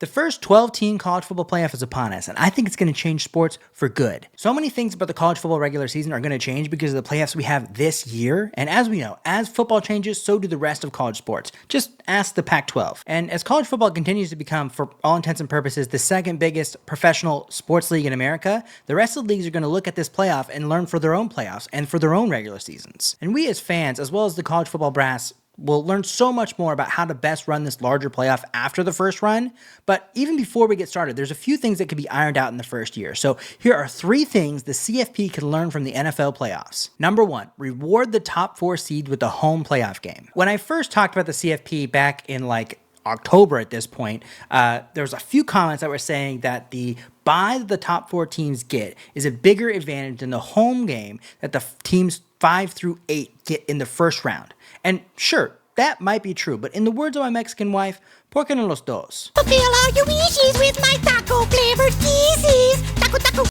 The first 12-team college football playoff is upon us, and I think it's going to change sports for good. So many things about the college football regular season are going to change because of the playoffs we have this year. And as we know, as football changes, so do the rest of college sports. Just ask the Pac-12. And as college football continues to become, for all intents and purposes, the second biggest professional sports league in America, the rest of the leagues are going to look at this playoff and learn for their own playoffs and for their own regular seasons. And we as fans, as well as the college football brass, we'll learn so much more about how to best run this larger playoff after the first run. But even before we get started, there's a few things that could be ironed out in the first year. So here are 3 things the CFP can learn from the NFL playoffs. Number 1, reward the top 4 seeds with a home playoff game. When I first talked about the CFP back in October at this point, there was a few comments that were saying that the bye that the top 4 teams get is a bigger advantage than the home game that the teams 5 through 8 get in the first round. And sure, that might be true, but in the words of my Mexican wife, ¿por qué no los dos? To fill all your wishes with my taco-flavored kisses. Taco, taco.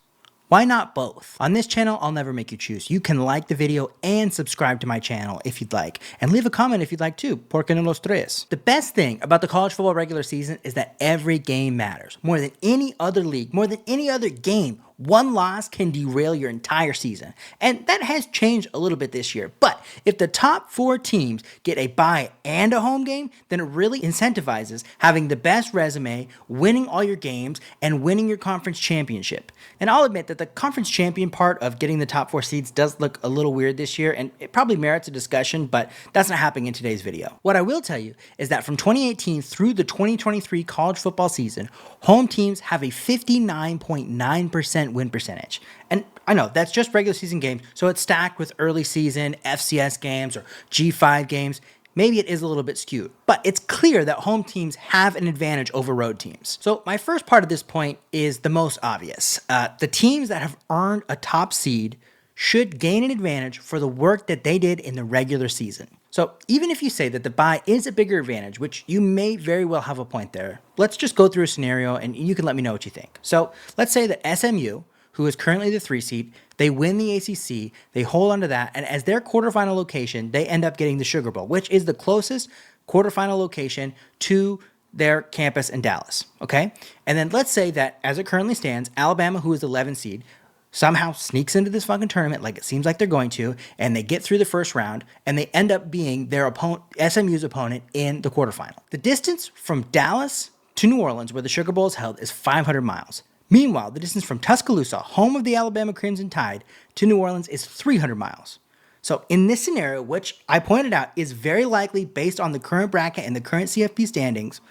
Why not both? On this channel, I'll never make you choose. You can like the video and subscribe to my channel if you'd like, and leave a comment if you'd like too. ¿Por qué no los tres? The best thing about the college football regular season is that every game matters. More than any other league, more than any other game, one loss can derail your entire season. And that has changed a little bit this year. But if the top 4 teams get a bye and a home game, then it really incentivizes having the best resume, winning all your games, and winning your conference championship. And I'll admit that the conference champion part of getting the top 4 seeds does look a little weird this year, and it probably merits a discussion, but that's not happening in today's video. What I will tell you is that from 2018 through the 2023 college football season, home teams have a 59.9% win percentage. And I know that's just regular season games, so it's stacked with early season FCS games or G5 games. Maybe it is a little bit skewed, but it's clear that home teams have an advantage over road teams. So my first part of this point is the most obvious. The teams that have earned a top seed should gain an advantage for the work that they did in the regular season. So even if you say that the bye is a bigger advantage, which you may very well have a point there, let's just go through a scenario and you can let me know what you think. So let's say that SMU, who is currently the 3 seed, they win the ACC, they hold on to that, and as their quarterfinal location, they end up getting the Sugar Bowl, which is the closest quarterfinal location to their campus in Dallas, okay? And then let's say that as it currently stands, Alabama, who is the 11 seed, somehow sneaks into this fucking tournament like it seems like they're going to, and they get through the first round, and they end up being their opponent, SMU's opponent in the quarterfinal. The distance from Dallas to New Orleans, where the Sugar Bowl is held, is 500 miles. Meanwhile, the distance from Tuscaloosa, home of the Alabama Crimson Tide, to New Orleans is 300 miles. So in this scenario, which I pointed out is very likely based on the current bracket and the current CFP standings,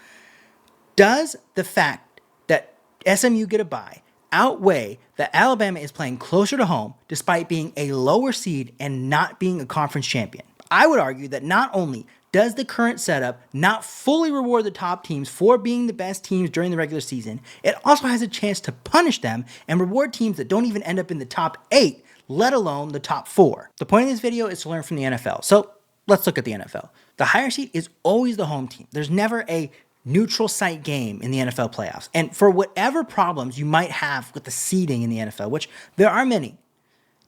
does the fact that SMU get a bye outweigh that Alabama is playing closer to home despite being a lower seed and not being a conference champion? I would argue that not only does the current setup not fully reward the top teams for being the best teams during the regular season, it also has a chance to punish them and reward teams that don't even end up in the top 8, let alone the top 4. The point of this video is to learn from the NFL. So let's look at the NFL. The higher seed is always the home team. There's never a neutral site game in the NFL playoffs. And for whatever problems you might have with the seeding in the NFL, which there are many,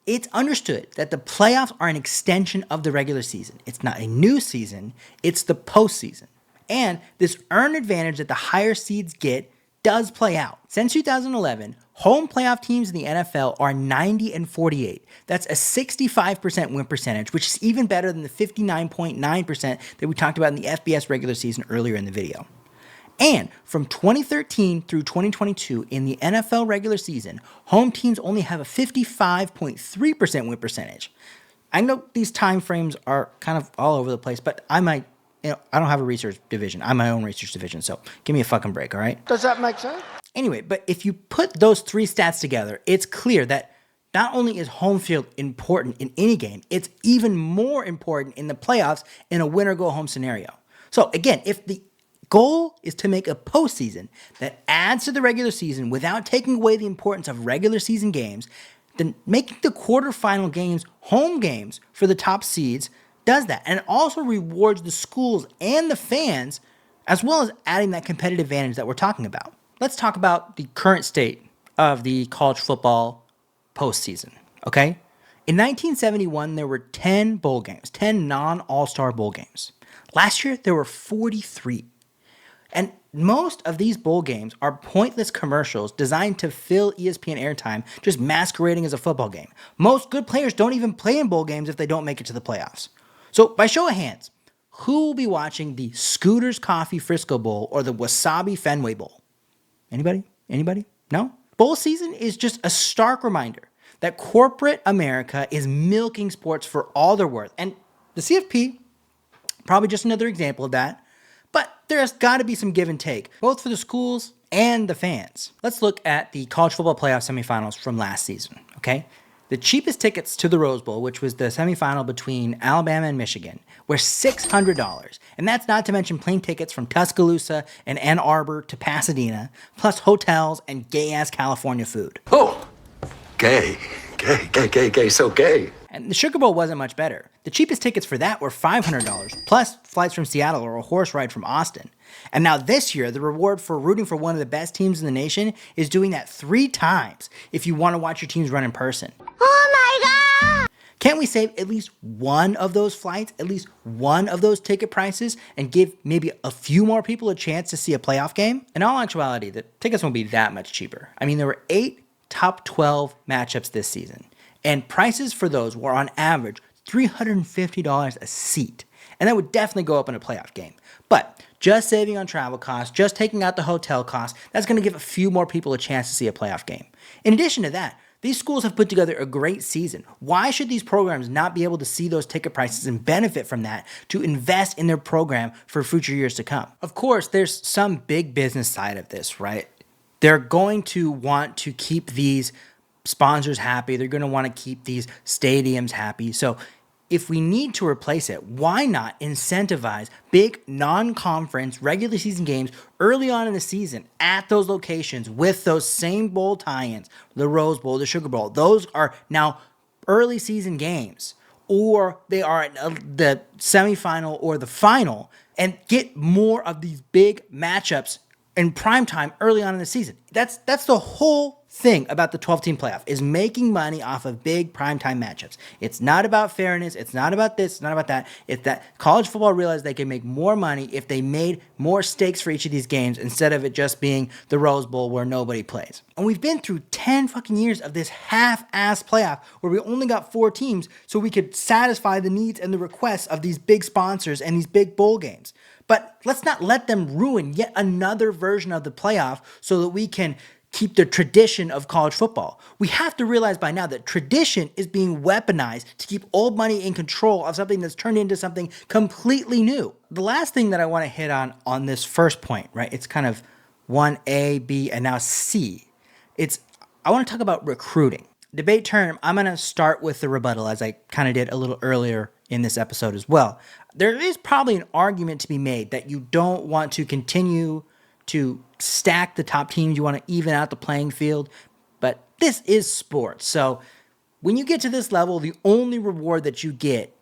it's understood that the playoffs are an extension of the regular season. It's not a new season, it's the postseason. And this earned advantage that the higher seeds get does play out. Since 2011, home playoff teams in the NFL are 90-48. That's a 65% win percentage, which is even better than the 59.9% that we talked about in the FBS regular season earlier in the video. And from 2013 through 2022 in the NFL regular season, home teams only have a 55.3% win percentage. I know these time frames are kind of all over the place, but I don't have a research division. I'm my own research division, so give me a fucking break, all right? Does that make sense? Anyway, but if you put those 3 stats together, it's clear that not only is home field important in any game, it's even more important in the playoffs in a win-or-go-home scenario. So again, if the goal is to make a postseason that adds to the regular season without taking away the importance of regular season games, then making the quarterfinal games home games for the top seeds does that. And it also rewards the schools and the fans, as well as adding that competitive advantage that we're talking about. Let's talk about the current state of the college football postseason, okay? In 1971, there were 10 bowl games, 10 non-all-star bowl games. Last year, there were 43. And most of these bowl games are pointless commercials designed to fill ESPN airtime, just masquerading as a football game. Most good players don't even play in bowl games if they don't make it to the playoffs. So, by show of hands, who will be watching the Scooters Coffee Frisco Bowl or the Wasabi Fenway Bowl? Anybody? Anybody? No? Bowl season is just a stark reminder that corporate America is milking sports for all they're worth. And the CFP, probably just another example of that. But there's got to be some give and take, both for the schools and the fans. Let's look at the college football playoff semifinals from last season, okay? The cheapest tickets to the Rose Bowl, which was the semifinal between Alabama and Michigan, were $600. And that's not to mention plane tickets from Tuscaloosa and Ann Arbor to Pasadena, plus hotels and gay-ass California food. Oh, gay, so gay. And the Sugar Bowl wasn't much better. The cheapest tickets for that were $500, plus flights from Seattle or a horse ride from Austin. And now this year, the reward for rooting for one of the best teams in the nation is doing that 3 times if you want to watch your teams run in person. Oh my god! Can't we save at least one of those flights, at least one of those ticket prices, and give maybe a few more people a chance to see a playoff game? In all actuality, the tickets won't be that much cheaper. I mean, there were 8 top 12 matchups this season, and prices for those were on average $350 a seat. And that would definitely go up in a playoff game. But just saving on travel costs, just taking out the hotel costs, that's going to give a few more people a chance to see a playoff game. In addition to that, these schools have put together a great season. Why should these programs not be able to see those ticket prices and benefit from that to invest in their program for future years to come? Of course, there's some big business side of this, right? They're going to want to keep these sponsors happy. They're going to want to keep these stadiums happy. So if we need to replace it, why not incentivize big non-conference regular season games early on in the season at those locations with those same bowl tie-ins, the Rose Bowl, the Sugar Bowl? Those are now early season games, or they are at the semifinal or the final, and get more of these big matchups in prime time early on in the season. That's the whole thing about the 12-team playoff, is making money off of big primetime matchups. It's not about fairness. It's not about this. It's not about that. It's that college football realized they could make more money if they made more stakes for each of these games instead of it just being the Rose Bowl where nobody plays. And we've been through 10 fucking years of this half-ass playoff where we only got 4 teams so we could satisfy the needs and the requests of these big sponsors and these big bowl games. But let's not let them ruin yet another version of the playoff so that we can keep the tradition of college football. We have to realize by now that tradition is being weaponized to keep old money in control of something that's turned into something completely new. The last thing that I want to hit on this first point, right? It's kind of 1A, B, and now C. I want to talk about recruiting. Debate term, I'm going to start with the rebuttal, as I kind of did a little earlier in this episode as well. There is probably an argument to be made that you don't want to continue to stack the top teams. You want to even out the playing field. But this is sports. So when you get to this level, the only reward that you get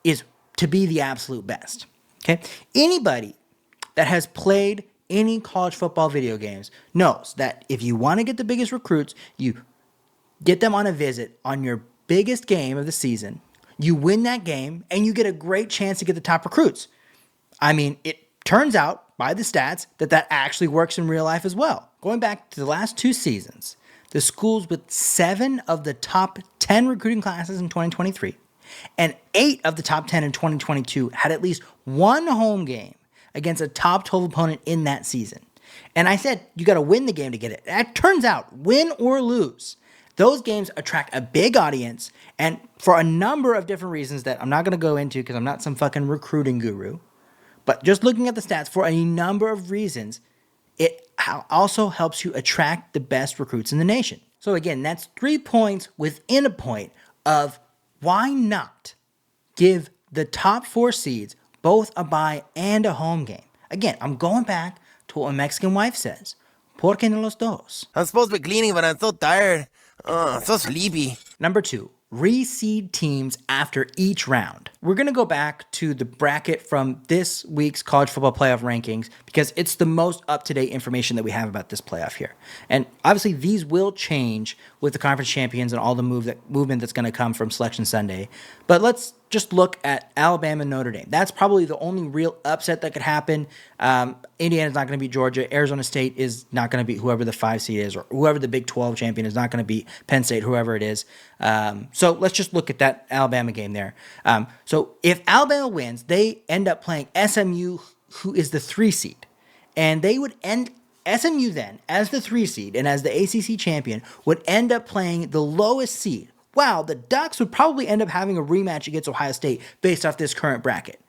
is to be the absolute best. Okay? Anybody that has played any college football video games knows that if you want to get the biggest recruits, you get them on a visit on your biggest game of the season. You win that game, and you get a great chance to get the top recruits. I mean, it turns out by the stats that actually works in real life as well. Going back to the last 2 seasons, the schools with 7 of the top 10 recruiting classes in 2023 and 8 of the top 10 in 2022 had at least one home game against a top 12 opponent in that season. And I said, you got to win the game to get it. It turns out, win or lose, those games attract a big audience, and for a number of different reasons that I'm not going to go into because I'm not some fucking recruiting guru, but just looking at the stats, for a number of reasons, it also helps you attract the best recruits in the nation. So again, that's 3 points within a point of why not give the top 4 seeds both a bye and a home game. Again, I'm going back to what my Mexican wife says. ¿Por qué no los dos? I'm supposed to be cleaning, but I'm so tired. So sleepy. Number 2, reseed teams after each round. We're going to go back to the bracket from this week's college football playoff rankings because it's the most up-to-date information that we have about this playoff here. And obviously these will change with the conference champions and all the movement that's going to come from Selection Sunday. But let's just look at Alabama and Notre Dame. That's probably the only real upset that could happen. Indiana's not going to beat Georgia. Arizona State is not going to beat whoever the 5 seed is, or whoever the Big 12 champion is not going to beat Penn State, whoever it is. So let's just look at that Alabama game there. So if Alabama wins, they end up playing SMU, who is the 3 seed. And they would end SMU then, as the 3 seed and as the ACC champion, would end up playing the lowest seed. Wow, the Ducks would probably end up having a rematch against Ohio State based off this current bracket.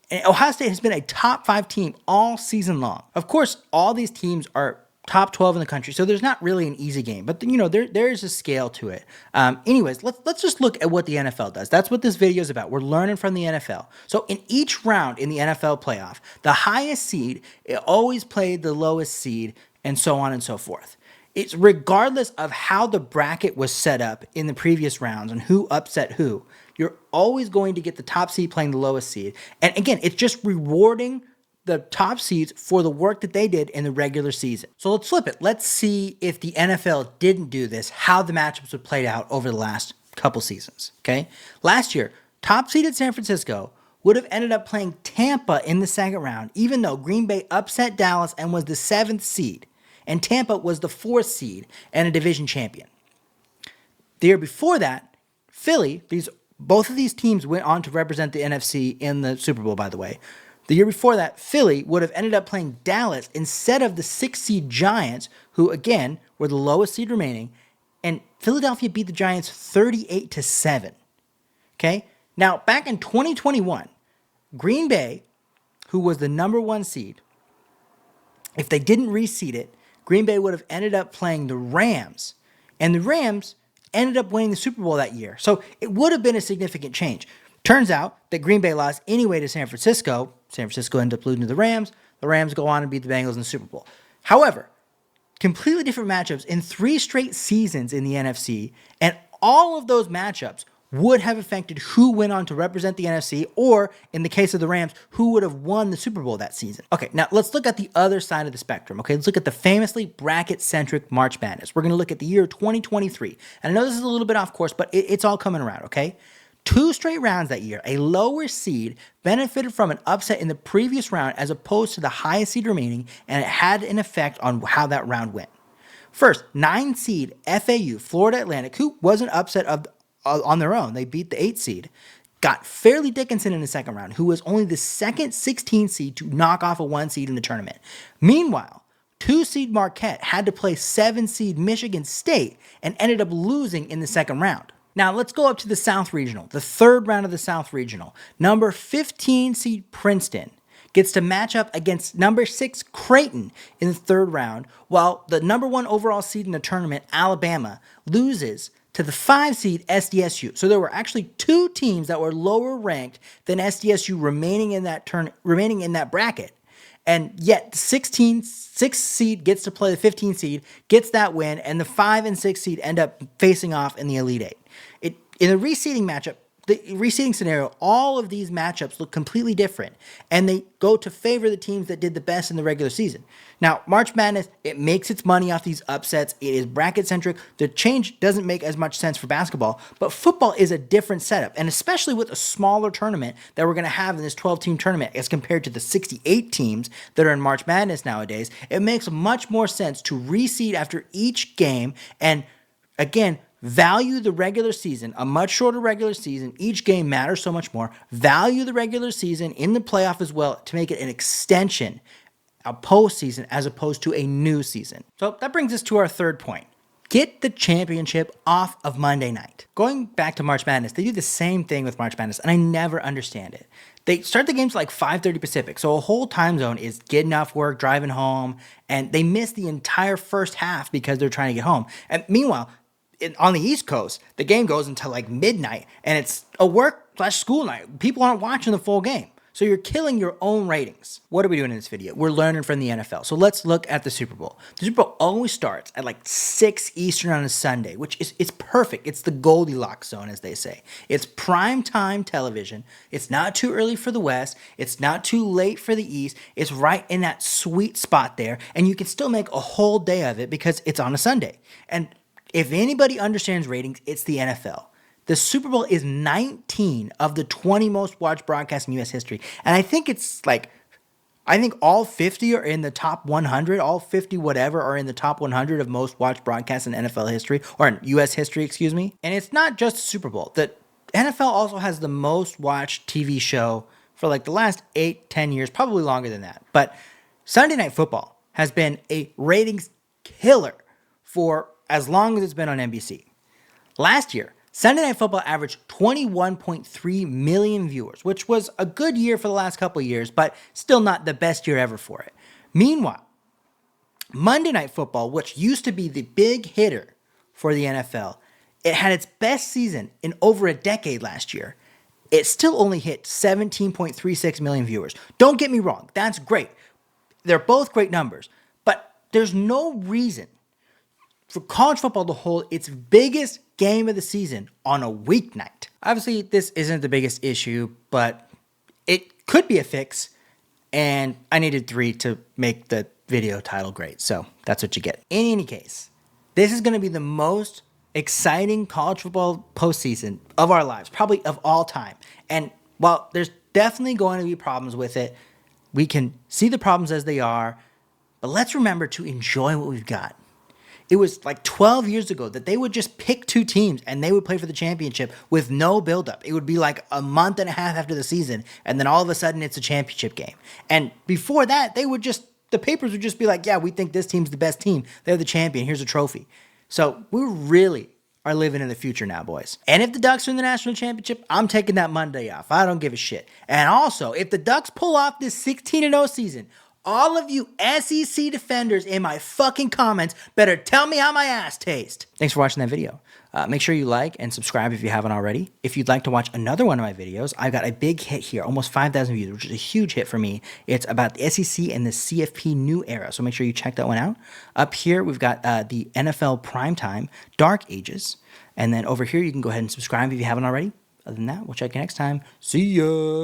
And Ohio State has been a top 5 team all season long. Of course, all these teams are top 12 in the country, so there's not really an easy game. But, there is a scale to it. Anyways, let's just look at what the NFL does. That's what this video is about. We're learning from the NFL. So in each round in the NFL playoff, the highest seed always played the lowest seed, and so on and so forth. It's regardless of how the bracket was set up in the previous rounds and who upset who, you're always going to get the top seed playing the lowest seed. And again, it's just rewarding the top seeds for the work that they did in the regular season. So let's flip it. Let's see if the NFL didn't do this, how the matchups would play out over the last couple seasons, okay? Last year, top seeded San Francisco would have ended up playing Tampa in the second round, even though Green Bay upset Dallas and was the 7th seed. And Tampa was the 4th seed and a division champion. The year before that, Philly, both of these teams went on to represent the NFC in the Super Bowl, by the way. The year before that, Philly would have ended up playing Dallas instead of the 6th seed Giants, who again were the lowest seed remaining, and Philadelphia beat the Giants 38-7. Okay? Now, back in 2021, Green Bay, who was the number 1 seed, if they didn't reseed it, Green Bay would have ended up playing the Rams, and the Rams ended up winning the Super Bowl that year. So it would have been a significant change. Turns out that Green Bay lost anyway to San Francisco. San Francisco ended up losing to the Rams. The Rams go on and beat the Bengals in the Super Bowl. However, completely different matchups in 3 straight seasons in the NFC, and all of those matchups would have affected who went on to represent the NFC, or in the case of the Rams, who would have won the Super Bowl that season. Okay, now let's look at the other side of the spectrum. Okay, let's look at the famously bracket-centric March Madness. We're going to look at the year 2023. And I know this is a little bit off course, but it's all coming around, okay? 2 straight rounds that year, a lower seed benefited from an upset in the previous round as opposed to the highest seed remaining, and it had an effect on how that round went. First, 9 seed FAU, Florida Atlantic, who was an upset on their own. They beat the 8th seed. Got Fairleigh Dickinson in the second round, who was only the second 16 seed to knock off a 1 seed in the tournament. Meanwhile, 2 seed Marquette had to play 7 seed Michigan State and ended up losing in the second round. Now let's go up to the South Regional, the third round of the South Regional. Number 15 seed Princeton gets to match up against number 6 Creighton in the third round, while the number 1 overall seed in the tournament, Alabama, loses to the 5 seed SDSU. So there were actually 2 teams that were lower ranked than SDSU remaining in that bracket. And yet the 6th seed gets to play the 15 seed, gets that win, and the 5 and 6 seed end up facing off in the Elite 8. In the reseeding matchup, the reseeding scenario, all of these matchups look completely different, and they go to favor the teams that did the best in the regular season. Now, March Madness, it makes its money off these upsets. It is bracket-centric. The change doesn't make as much sense for basketball, but football is a different setup, and especially with a smaller tournament that we're going to have in this 12-team tournament as compared to the 68 teams that are in March Madness nowadays, it makes much more sense to reseed after each game and, again, value the regular season, a much shorter regular season. Each game matters so much more. Value the regular season in the playoff as well to make it an extension, a postseason, as opposed to a new season. So that brings us to our third point. Get the championship off of Monday night. Going back to March Madness, they do the same thing with March Madness, and I never understand it. They start the games like 5:30 Pacific, so a whole time zone is getting off work, driving home, and they miss the entire first half because they're trying to get home. And meanwhile, on the East Coast, the game goes until like midnight, and it's a work/school night. People aren't watching the full game. So you're killing your own ratings. What are we doing in this video? We're learning from the NFL. So let's look at the Super Bowl. The Super Bowl always starts at like 6 Eastern on a Sunday, which is it's perfect. It's the Goldilocks zone, as they say. It's prime time television. It's not too early for the West. It's not too late for the East. It's right in that sweet spot there, and you can still make a whole day of it because it's on a Sunday. And if anybody understands ratings, it's the NFL. The Super Bowl is 19 of the 20 most watched broadcasts in U.S. history. And I think it's like, I think all 50 are in the top 100. All 50 whatever are in the top 100 of most watched broadcasts in NFL history, or in U.S. history, excuse me. And it's not just the Super Bowl. The NFL also has the most watched TV show for like the last 8-10 years, probably longer than that. But Sunday Night Football has been a ratings killer for as long as it's been on NBC. Last year, Sunday Night Football averaged 21.3 million viewers, which was a good year for the last couple of years, but still not the best year ever for it. Meanwhile, Monday Night Football, which used to be the big hitter for the NFL, it had its best season in over a decade last year. It still only hit 17.36 million viewers. Don't get me wrong, that's great. They're both great numbers, but there's no reason for college football to hold its biggest game of the season on a weeknight. Obviously, this isn't the biggest issue, but it could be a fix, and I needed 3 to make the video title great, so that's what you get. In any case, this is going to be the most exciting college football postseason of our lives, probably of all time. And while there's definitely going to be problems with it, we can see the problems as they are, but let's remember to enjoy what we've got. It was like 12 years ago that they would just pick 2 teams and they would play for the championship with no buildup. It would be like a month and a half after the season, and then all of a sudden it's a championship game. And before that, the papers would just be like, yeah, we think this team's the best team. They're the champion. Here's a trophy. So we really are living in the future now, boys. And if the Ducks win the national championship, I'm taking that Monday off. I don't give a shit. And also, if the Ducks pull off this 16-0 season, all of you SEC defenders in my fucking comments better tell me how my ass tastes. Thanks for watching that video. Make sure you like and subscribe if you haven't already. If you'd like to watch another one of my videos, I've got a big hit here, almost 5,000 views, which is a huge hit for me. It's about the SEC and the CFP new era, so make sure you check that one out. Up here, we've got the NFL Primetime Dark Ages, and then over here, you can go ahead and subscribe if you haven't already. Other than that, we'll check you next time. See ya!